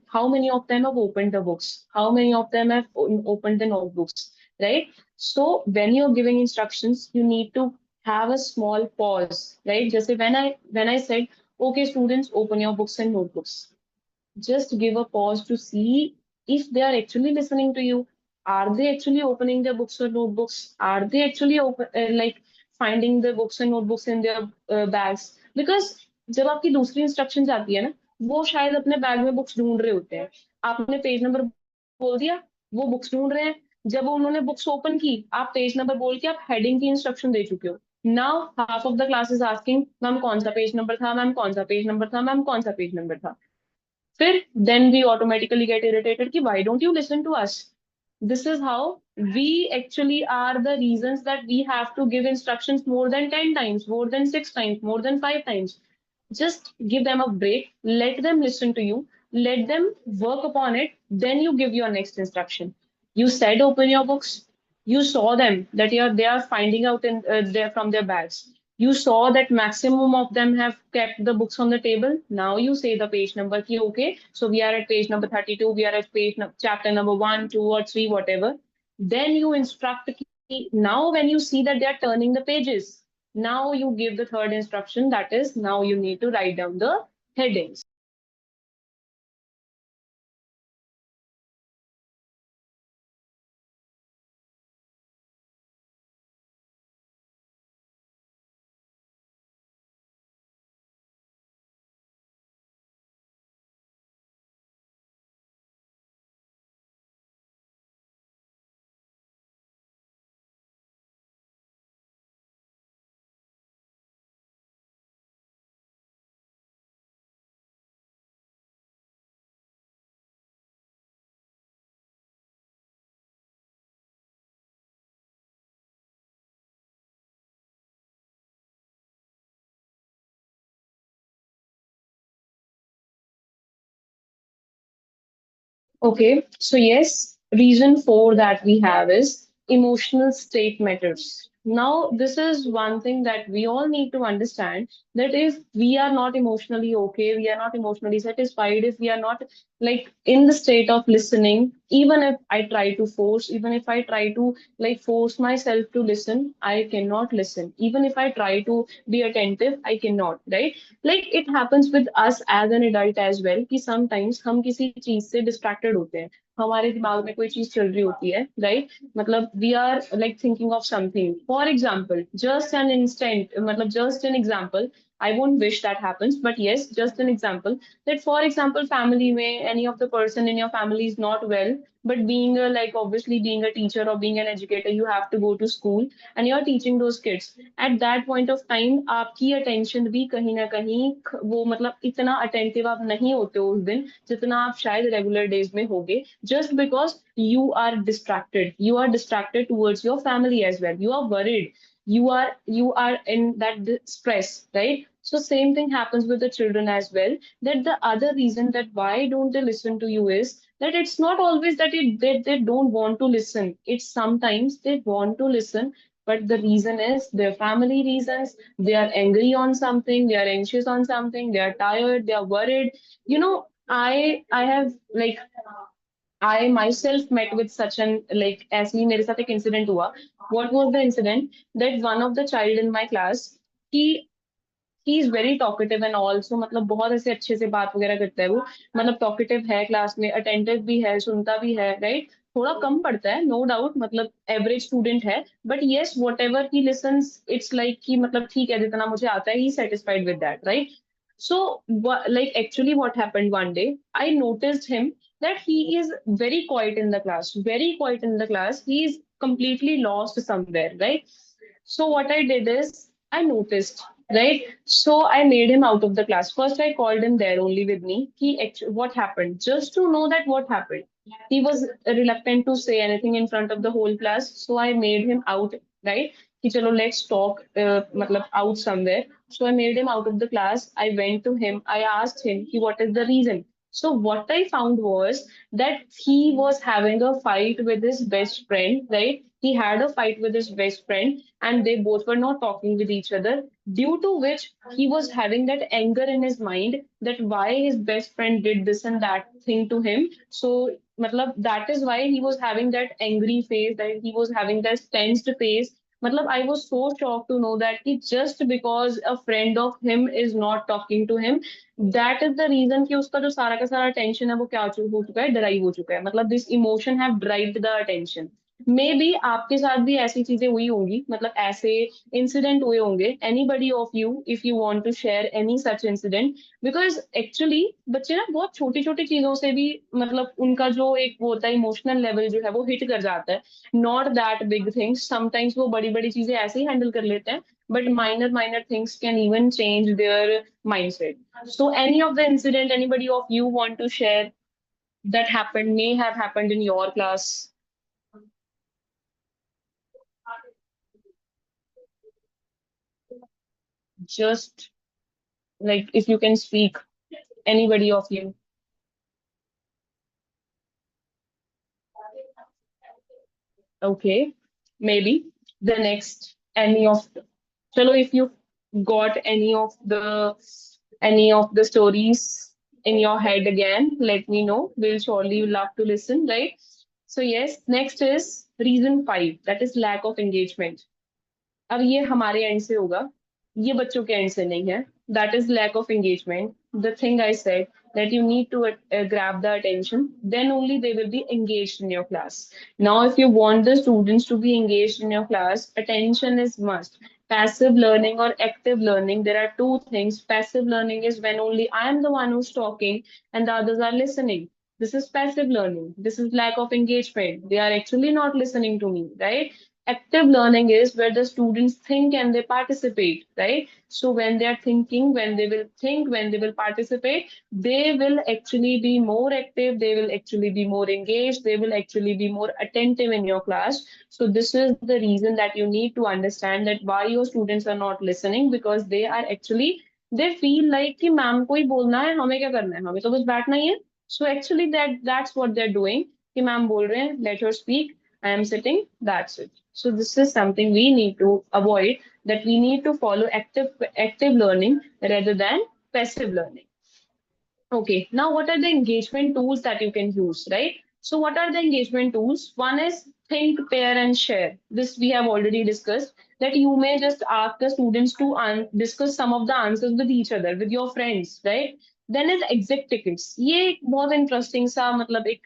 how many of them have opened the books, how many of them have opened the notebooks, right? So, when you're giving instructions, you need to have a small pause, right? Just when I said, okay, students, open your books and notebooks, just give a pause to see if they are actually listening to you. Are they actually opening their books or notebooks? Are they actually like finding the books and notebooks in their bags? Because जब आपकी दूसरी instruction आती है ना, वो शायद अपने bag में बुक्स ढूंढ रहे होते हैं. आपने पेज नंबर बोल दिया, वो बुक्स ढूंढ रहे हैं. जब उन्होंने बुक्स ओपन की, आप पेज नंबर बोल के आप हेडिंग की इंस्ट्रक्शन दे चुके हो. Now half of the class is asking ma'am कौन सा पेज नंबर था, मैम कौन सा पेज नंबर था, मैम कौन सा पेज नंबर था. फिर then we automatically get irritated कि why don't you listen to us? This is how we actually are the reasons that we have to give instructions more than 10 times, more than 6 times, more than 5 times. Just give them a break, let them listen to you, let them work upon it, then you give your next instruction. You said open your books, You saw them that they are finding out in from their bags. You saw that maximum of them have kept the books on the table. Now you say the page number ki okay, so we are at page number 32, we are at chapter number 1, 2 or 3 whatever. Then you instruct ki now when you see that they are turning the pages, now you give the third instruction, that is now you need to write down the headings. Okay, so yes, reason for that we have is emotional state matters. Now, this is one thing that we all need to understand that if we are not emotionally okay, we are not emotionally satisfied, if we are not like in the state of listening, even if I try to force, even if I try to like force myself to listen, I cannot listen. Even if I try to be attentive, I cannot, right? Like it happens with us as an adult as well कि sometimes हम किसी चीज से distracted होते हैं, हमारे दिमाग में कोई चीज चल रही होती है, right? मतलब we are like thinking of something, for example just an instant, मतलब just an example, I won't wish that happens, but yes, just an example that for example family में any of the person in your family is not well, but being a like obviously being a teacher or being an educator, you have to go to school and you're teaching those kids. At that point of time आपकी attention भी कहीं ना कहीं वो मतलब इतना attentive आप नहीं होते हो उस दिन जितना आप शायद रेगुलर डेज में होगे, just because you are distracted towards your family as well, you are worried, you are in that stress, right? So same thing happens with the children as well, that the other reason that why don't they listen to you is that it's not always that they don't want to listen, it's sometimes they want to listen, but the reason is their family reasons. They are angry on something, they are anxious on something, they are tired, they are worried. You know, I have like I myself met with such an like ऐसे ही मेरे साथ एक incident हुआ. What was the incident? That one of the child in my class, he he is very talkative and also मतलब बहुत ऐसे अच्छे से बात वगैरह करता है वो, मतलब टॉकेटिव है क्लास में, अटेंटिव भी है, सुनता भी है, राइट? थोड़ा कम पढ़ता है नो डाउट, मतलब एवरेज स्टूडेंट है, but yes whatever he listens it's like कि मतलब ठीक है जितना मुझे आता है he satisfied with that, right? So, like actually, what happened one day, I noticed him that he is very quiet in the class, very quiet in the class. He is completely lost somewhere, right? So, what I did is I noticed, right? So, I made him out of the class. First, I called him there only with me. What happened? Just to know that what happened. He was reluctant to say anything in front of the whole class. So, I made him out, right? कि चलो let's talk मतलब out somewhere. So I made him out of the class. I went to him. I asked him कि what is the reason. So what I found was that he was having a fight with his best friend, right? He had a fight with his best friend and they both were not talking with each other, due to which he was having that anger in his mind that why his best friend did this and that thing to him. So matlab, that is why he was having that angry face, that he was having that tensed face. मतलब I was so shocked to know that कि just because a friend of him is not talking to him, that is the reason कि उसका जो सारा का सारा tension है वो क्या हो चुका है, ड्राइव हो चुका है, मतलब this emotion have derived the attention. May be आपके साथ भी ऐसी चीजें हुई होंगी, मतलब ऐसे इंसिडेंट हुए होंगे, anybody of you if you want to share any such incident, because actually बच्चे ना बहुत छोटी छोटी चीजों से भी मतलब उनका जो एक वो होता है इमोशनल लेवल जो है वो हिट कर जाता है. Not that big things, sometimes वो बड़ी बड़ी चीजें ऐसे ही हैंडल कर लेते हैं, but minor minor things can even change their mindset. So any of the incident anybody of you want to share that happened, may have happened in your class? Just like if you can speak, anybody of you. Okay. maybe the next any of the, chalo, if you got any of the stories in your head again, let me know. We'll surely love to listen, right? So yes, next is reason 5, that is lack of engagement. अब ये हमारे and से होगा, ये बच्चों के and से नहीं है. That is lack of engagement. The thing I said that you need to grab the attention, then only they will be engaged in your class. Now if you want the students to be engaged in your class, attention is must. Passive learning or active learning, there are two things. Passive learning is when only I am the one who's talking and the others are listening. This is passive learning. This is lack of engagement. They are actually not listening to me, right? Active learning is where the students think and they participate, right? So when they are thinking, when they will think, when they will participate, they will actually be more active, they will actually be more engaged, they will actually be more attentive in your class. So this is the reason that you need to understand that why your students are not listening, because they are actually, they feel like कि ma'am को ही बोलना है, हमें क्या करना है, हमें तो बस बैठना ही है. So actually that's what they're doing, कि मैम बोल रहे हैं, let her speak, I am sitting, that's it. So this is something we need to avoid, that we need to follow active learning rather than passive learning. Okay, now what are the engagement tools that you can use, right? So what are the engagement tools? One is think, pair, and share. This we have already discussed, that you may just ask the students to discuss some of the answers with each other, with your friends, right? Then is exit tickets. ये एक बहुत interesting सा मतलब एक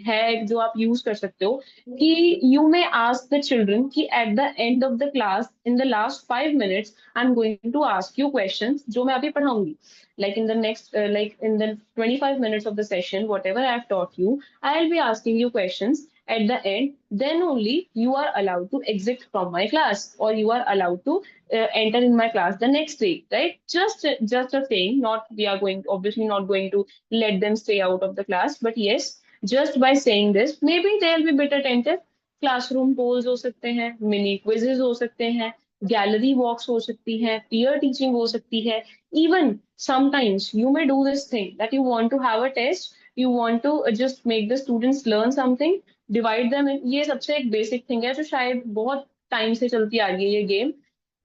है जो आप use कर सकते हो, कि you may ask the children कि at the end of the class, in the last 5 minutes, I'm going to ask you questions जो मैं अभी पढ़ाऊंगी. Like in the next like in the 25 minutes of the session, whatever I have taught you, I'll be asking you questions. At the end, then only you are allowed to exit from my class, or you are allowed to enter in my class the next day, right? Just a saying, not we are going, obviously not going to let them stay out of the class, but yes, just by saying this, maybe they'll be a bit attentive. Classroom polls हो सकते हैं, mini quizzes हो सकते हैं, gallery वॉक्स हो सकती हैं, peer teaching हो सकती है. Even sometimes you may do this thing that you want to have a test, you want to just make the students learn something, divide them in, ये सबसे एक basic thing है जो शायद बहुत टाइम से चलती आ रही है ये game.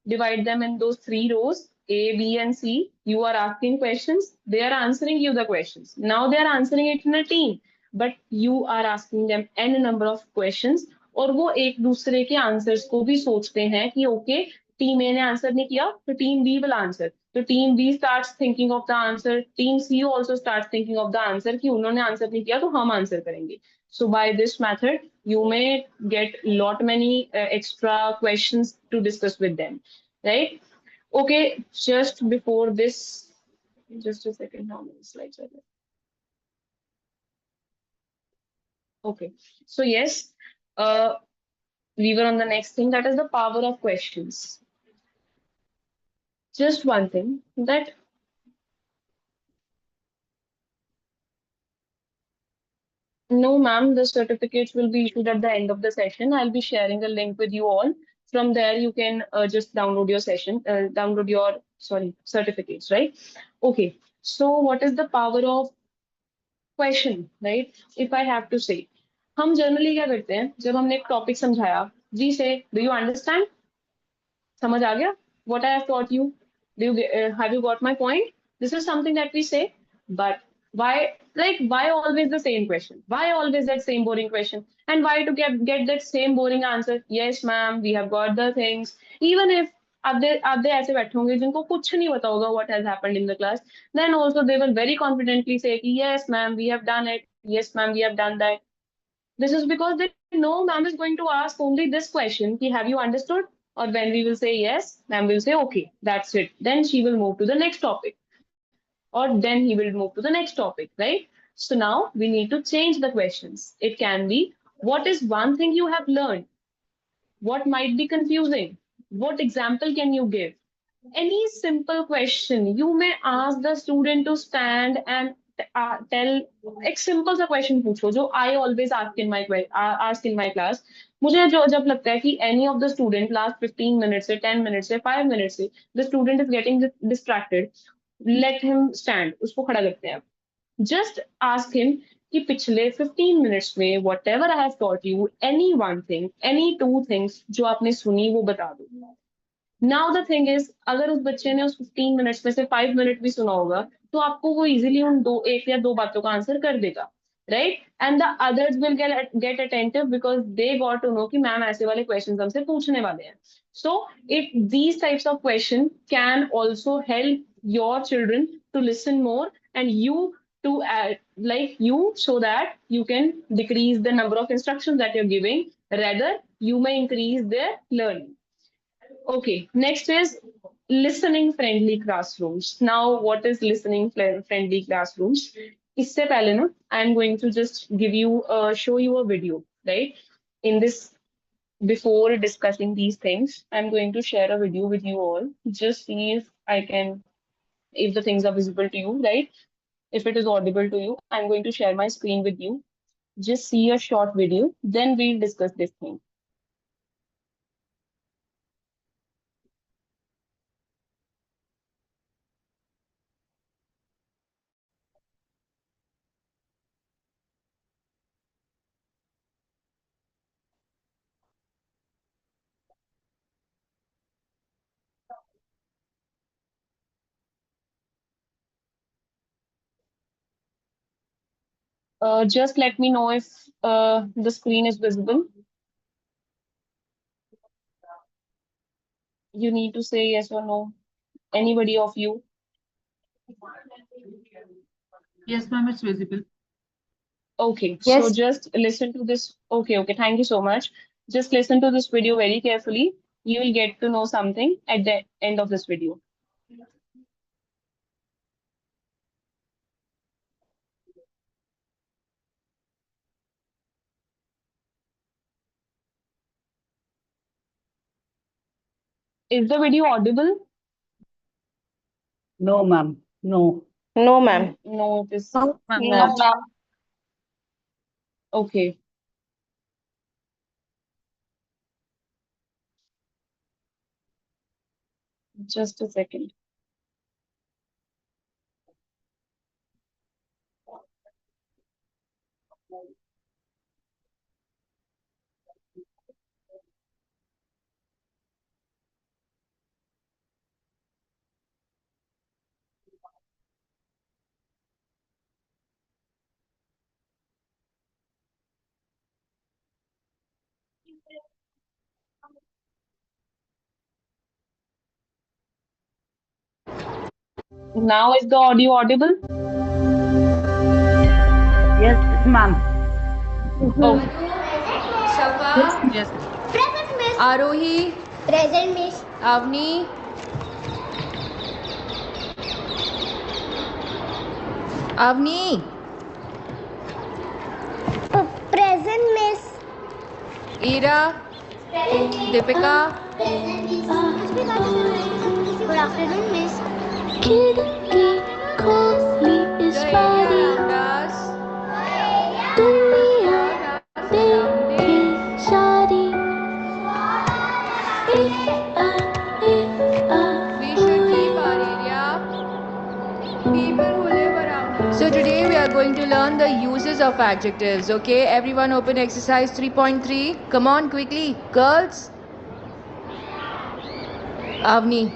Divide them in those three rows, A, B, and C. You are asking questions, they are answering you the questions. Now they are answering it in a team, but you are asking them n number of questions, और वो एक दूसरे के answers को भी सोचते हैं कि ओके, टीम ए ने आंसर नहीं किया तो टीम बी विल आंसर, तो team B starts thinking of the answer, team C also starts thinking of the answer कि उन्होंने आंसर नहीं किया तो हम आंसर करेंगे. So by this method, you may get lot many extra questions to discuss with them, right? Okay, just before this, just a second, how many slides are there? Okay, so yes, we were on the next thing, that is the power of questions. Just one thing, that no, ma'am, the certificates will be issued at the end of the session. I'll be sharing a link with you all. From there, you can just download your download your, sorry, certificates, right? Okay, so what is the power of question, right? If I have to say, हम generally क्या करते हैं जब हमने एक topic समझाया, we से do you understand, समझ आ गया, what I have taught you, do you have you got my point? This is something that we say, but why, like why always the same question, why always that same boring question, and why to get that same boring answer, yes ma'am we have got the things. Even if आधे ऐसे बैठे होंगे जिनको कुछ नहीं पता होगा what has happened in the class, then also they will very confidently say कि yes ma'am we have done it, yes ma'am we have done that. This is because they know ma'am is going to ask only this question, ki, have you understood? Or when we will say yes, ma'am will say, okay, that's it. Then she will move to the next topic. Or then he will move to the next topic, right? So now we need to change the questions. It can be, what is one thing you have learned? What might be confusing? What example can you give? Any simple question. You may ask the student to stand and tell, एक simple सा question पूछो जो I always ask in my class. मुझे जो जब लगता है कि any of the student last 15 minutes से 10 minutes से 5 minutes से the student is getting distracted, let him stand, उसको खड़ा करते हैं. Just ask him कि पिछले 15 मिनट्स में what ever I have taught you, any one thing, any two things जो आपने सुनी वो बता दो। नाउ द थिंग इज, अगर उस बच्चे ने उस 15 मिनट्स में से 5 मिनट भी सुना होगा, तो आपको वो इजीली उन दो, एक या दो बातों का आंसर कर देगा, right? And the others will get attentive because they got to know कि मैम ऐसे वाले क्वेश्चंस हमसे पूछने वाले हैं। So it these types of question can also help your children to listen more and you to like you, so that you can decrease the number of instructions that you're giving, rather you may increase their learning. Okay, next is listening friendly classrooms. Now, what is listening friendly classrooms? इससे पहले ना, I'm going to just give you, show you a video, right? In this, before discussing these things, I'm going to share a video with you all. Just see if I can, if the things are visible to you, right? If it is audible to you, I'm going to share my screen with you. Just see a short video, then we'll discuss this thing. Just let me know if the screen is visible. You need to say yes or no. Anybody of you? Yes, ma'am, it's visible. Okay, Yes. so just listen to this. Okay, okay, thank you so much. Just listen to this video very carefully. You will get to know something at the end of this video. Is the video audible? No, ma'am. No. No, ma'am. No, it is No, not. ma'am. Okay. Just a second. Now is the audio audible? Yes, ma'am. Okay. Safa, Yes. Present, miss. Arohi, Present, miss. Avni, Avni, Present, miss. Ira, Deepika, Good afternoon, miss. the area around us, surrounding. We should keep our area, people who live around us. So today we are going to learn the uses of adjectives. Okay, everyone open exercise 3.3. Come on quickly, girls. Avni,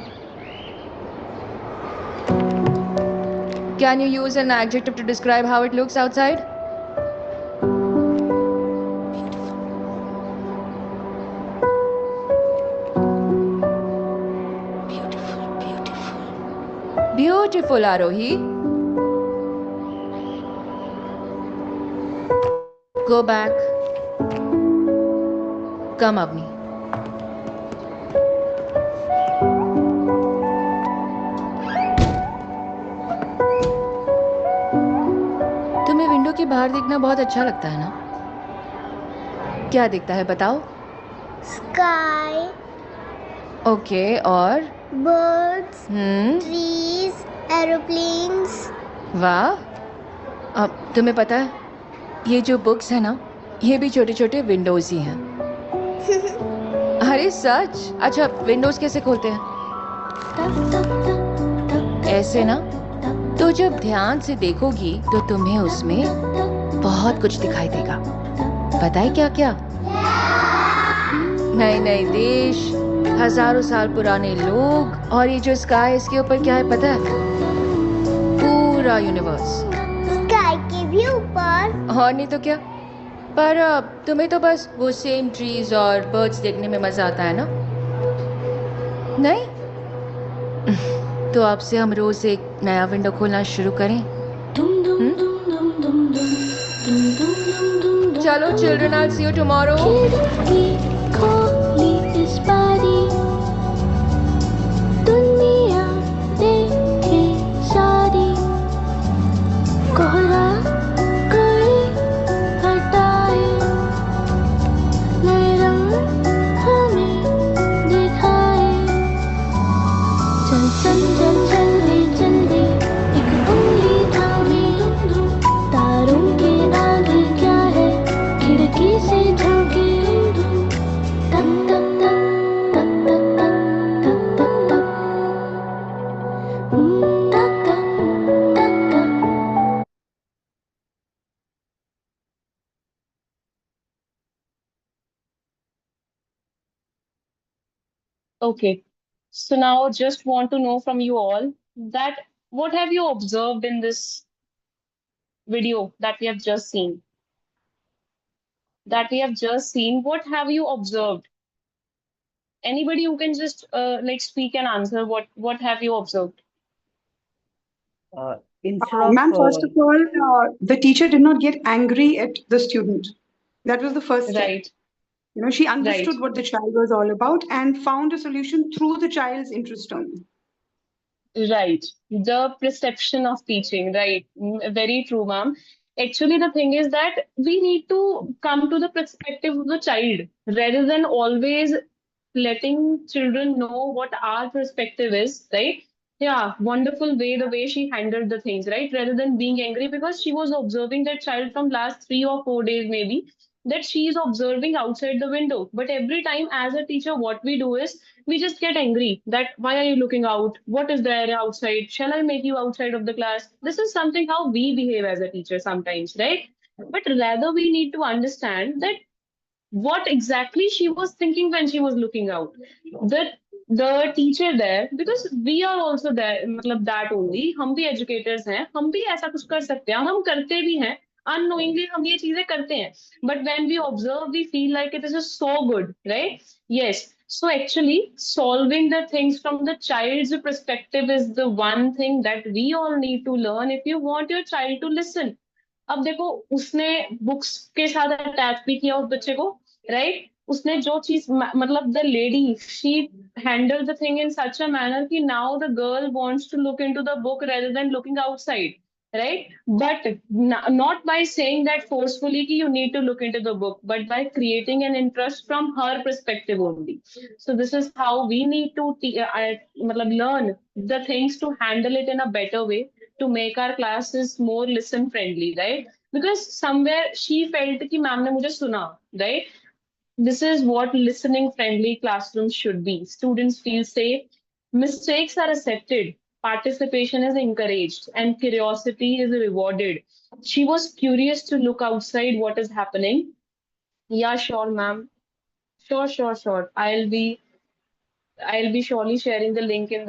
can you use an adjective to describe how it looks outside? Beautiful, Arohi. Go back. Come, Avni. तुम्हें window के बाहर देखना बहुत अच्छा लगता है ना? क्या दिखता है बताओ? Sky, ओके, और? birds, trees, aeroplanes. वाह। अब तुम्हें पता है ये जो बुक्स है ना, ये भी छोटे छोटे विंडोज ही हैं। अरे सच? अच्छा, विंडोज कैसे खोलते हैं? ऐसे ना? तो जब ध्यान से देखोगी तो तुम्हें उसमें बहुत कुछ दिखाई देगा। पता है क्या क्या? नए नए देश, हजारों साल पुराने लोग, और ये जो स्काई इसके ऊपर क्या है पता है? पूरा यूनिवर्स। स्काई के भी ऊपर। और नहीं तो क्या। पर तुम्हें तो बस वो सेम ट्रीज और बर्ड्स देखने में मजा आता है ना? नहीं? तो अब से हम रोज एक नया विंडो खोलना शुरू करें। चलो children, I'll see you tomorrow. खिड़की खोली इस बारी, दुनिया देखे सारी, कोहरा कोई हटाए, नए रंग हमें दिखाए। चल चल चल जल्दी जल्दी, एक उंगली थामे, तारों के आगे क्या है, खिड़की से झांके। तक तक तक तक तक तक तक तक तक तक तक तक। Okay. So now just want to know from you all that what have you observed in this video that we have just seen? That we have just seen, what have you observed? Anybody who can just like speak and answer what have you observed? Instead of Ma'am, first of all, the teacher did not get angry at the student. That was the first step. Right, You know, she right, understood what the child was all about and found a solution through the child's interest only. right. The perception of teaching, right. Very true, ma'am. Actually, the thing is that we need to come to the perspective of the child rather than always letting children know what our perspective is, right? Yeah, wonderful way, the way she handled the things, right? Rather than being angry, because she was observing that child from last 3 or 4 days, maybe, that she is observing outside the window. But every time as a teacher, what we do is we just get angry that why are you looking out? What is there outside? Shall I make you outside of the class? This is something how we behave as a teacher sometimes, right? But rather we need to understand that what exactly she was thinking when she was looking out. The teacher there, because we are also there, मतलब that only, हम भी educators हैं, हम भी ऐसा कुछ कर सकते हैं, हम करते भी हैं, unknowingly हम ये चीजें करते हैं. But when we observe, we feel like it is just so good, right? Yes. So actually, solving the things from the child's perspective is the one thing that we all need to learn if you want your child to listen. अब देखो, उसने books के साथ attach भी किया उस बच्चे को, राइट? उसने जो चीज मतलब the lady she handle the thing in such a manner कि now the girl wants to look into the book rather than looking outside, right? But not by saying that forcefully कि you need to look into the book, but by creating an interest from her perspective only. So this is how we need to मतलब learn the things to handle it in a better way, to make our classes more listen friendly, right? Because somewhere she felt कि ma'am ने मुझे सुना, right? This is what listening friendly classrooms should be. Students feel safe, mistakes are accepted, participation is encouraged, and curiosity is rewarded. She was curious to look outside what is happening. Yeah, sure, ma'am. Sure, sure, sure. I'll be surely sharing the link in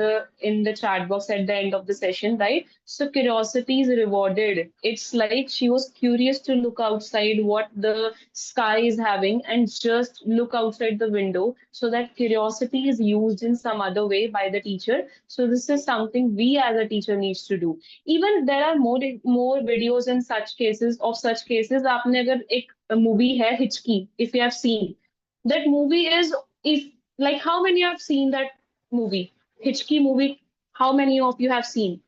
the chat box at the end of the session, right? So curiosity is rewarded. It's like she was curious to look outside what the sky is having and just look outside the window. So that curiosity is used in some other way by the teacher. So this is something we as a teacher needs to do. Even there are more videos in such cases of such cases. आपने अगर एक movie है हिचकी, if you have seen that movie is if like how many have seen that movie? Hitchki movie, how many of you have seen?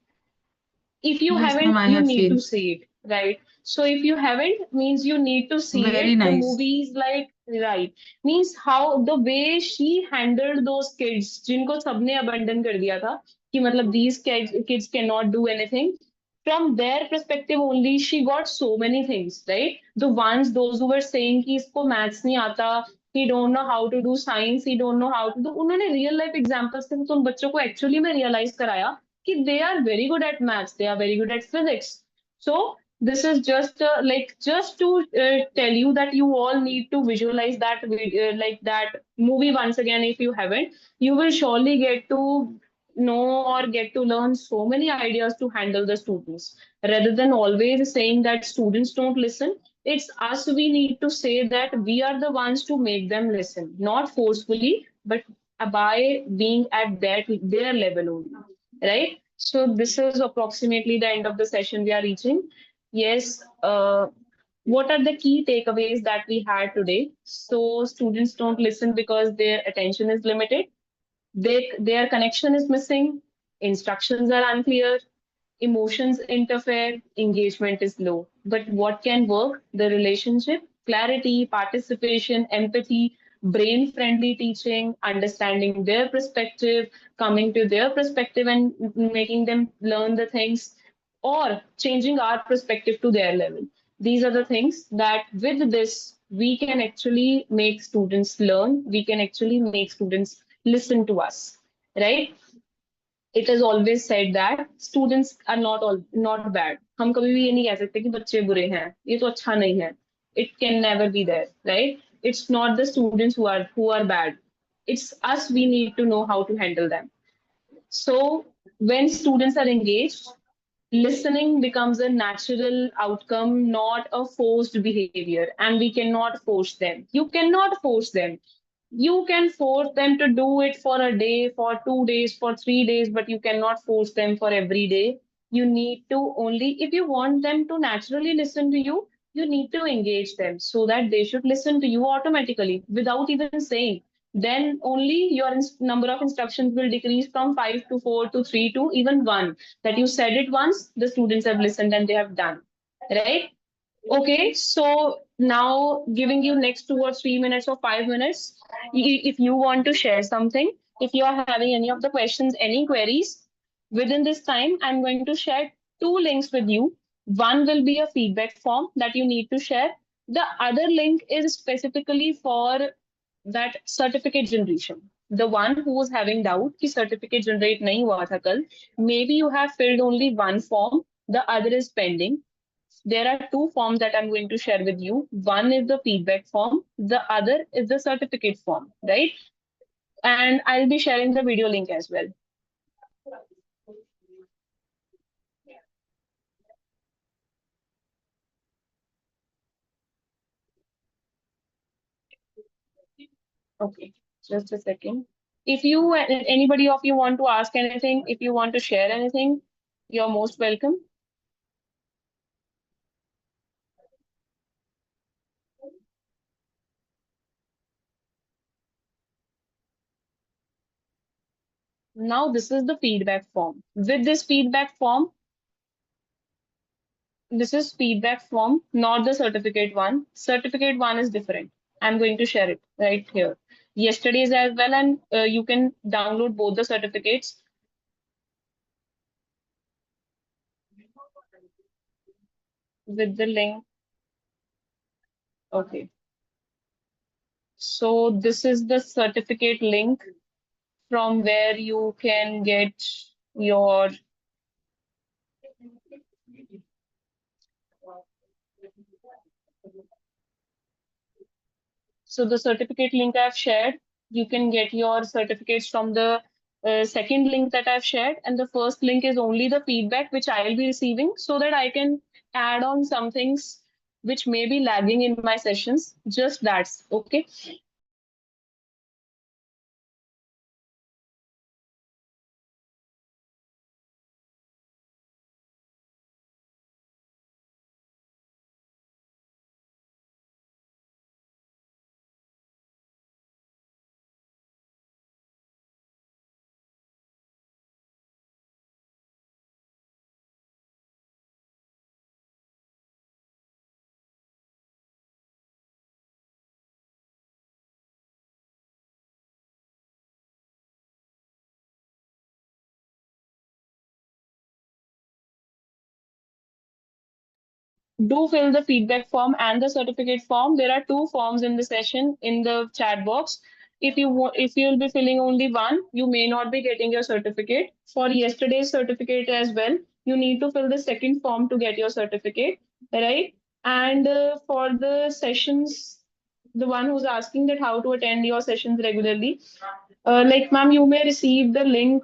If you Yes, haven't, ma'am, I you have need to seen. see it, right? So if you haven't, means you need to see Very it. The nice. movie is like, right, means how the way she handled those kids, जिनको सबने abandon कर दिया था, कि मतलब these kids cannot do anything. From their perspective only, she got so many things, right? The ones, those who were saying कि इसको maths नहीं आता, he don't know how to do science, he don't know how to do, उन्होंने real life examples से उन बच्चों को actually में realize कराया कि they are very good at maths, they are very good at physics. So This is just just to tell you that you all need to visualize that like that movie once again. If you haven't, you will surely get to know or get to learn so many ideas to handle the students. Rather than always saying that students don't listen, it's us, we need to say that we are the ones to make them listen, not forcefully, but by being at their level only, right? So this is approximately the end of the session we are reaching. Yes, what are the key takeaways that we had today? So students don't listen because their attention is limited, their connection is missing, instructions are unclear, emotions interfere, engagement is low. But what can work? The relationship, clarity, participation, empathy, brain friendly teaching, understanding their perspective, coming to their perspective and making them learn the things, or changing our perspective to their level. These are the things that with this, we can actually make students learn, we can actually make students listen to us, right? It is always said that students are not bad. हम कभी भी ये नहीं कह सकते कि बच्चे बुरे हैं, ये तो अच्छा नहीं है. It can never be there, right? It's not the students who are bad. It's us. We need to know how to handle them. So when students are engaged, listening becomes a natural outcome, not a forced behavior, and we cannot force them. You cannot force them. You can force them to do it for a day, for 2 days, for 3 days, but you cannot force them for every day. You need to only, if you want them to naturally listen to you need to engage them so that they should listen to you automatically without even saying. Then only your number of instructions will decrease from 5 to 4 to 3 to even one. That you said it once, the students have listened and they have done. Right? Okay, so now giving you next 2 or 3 minutes or 5 minutes, if you want to share something, if you are having any of the questions, any queries within this time, I'm going to share two links with you. One will be a feedback form that you need to share. The other link is specifically for that certificate generation. The one who was having doubt कि certificate generate नहीं हुआ था कल, maybe you have filled only one form, the other is pending. There are two forms that I'm going to share with you. One is the feedback form, the other is the certificate form, right? And I'll be sharing the video link as well. Okay, just a second. If you, anybody of you want to ask anything, if you want to share anything, you're most welcome. Now this is the feedback form. With this feedback form, this is feedback form, not the certificate one. Certificate one is different. I'm going to share it right here. Yesterday's as well, and you can download both the certificates. With the link. Okay. So this is the certificate link from where you can get your so the certificate link I've shared, you can get your certificates from the second link that I've shared, and the first link is only the feedback which I'll be receiving so that I can add on some things which may be lagging in my sessions. Just that's okay. Do fill the feedback form and the certificate form. There are two forms in the session in the chat box. If you'll be filling only one, you may not be getting your certificate. For yesterday's certificate as well, you need to fill the second form to get your certificate. right? And for the sessions, the one who's asking that how to attend your sessions regularly, like ma'am, you may receive the link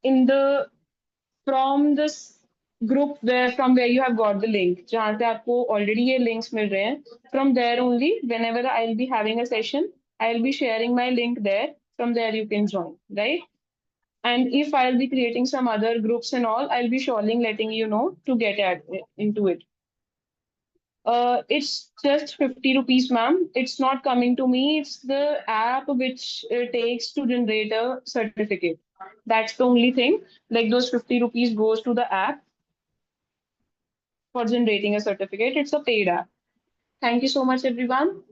in the from this group where you have got the link. जहाँ से आपको already ये links मिल रहे हैं. From there only, whenever I'll be having a session, I'll be sharing my link there. From there you can join, right? And if I'll be creating some other groups and all, I'll be surely letting you know to get into it. It's just 50 rupees, ma'am. It's not coming to me. It's the app which takes to generate a certificate. That's the only thing. Like those 50 rupees goes to the app for generating a certificate. It's a paid app. Thank you so much, everyone.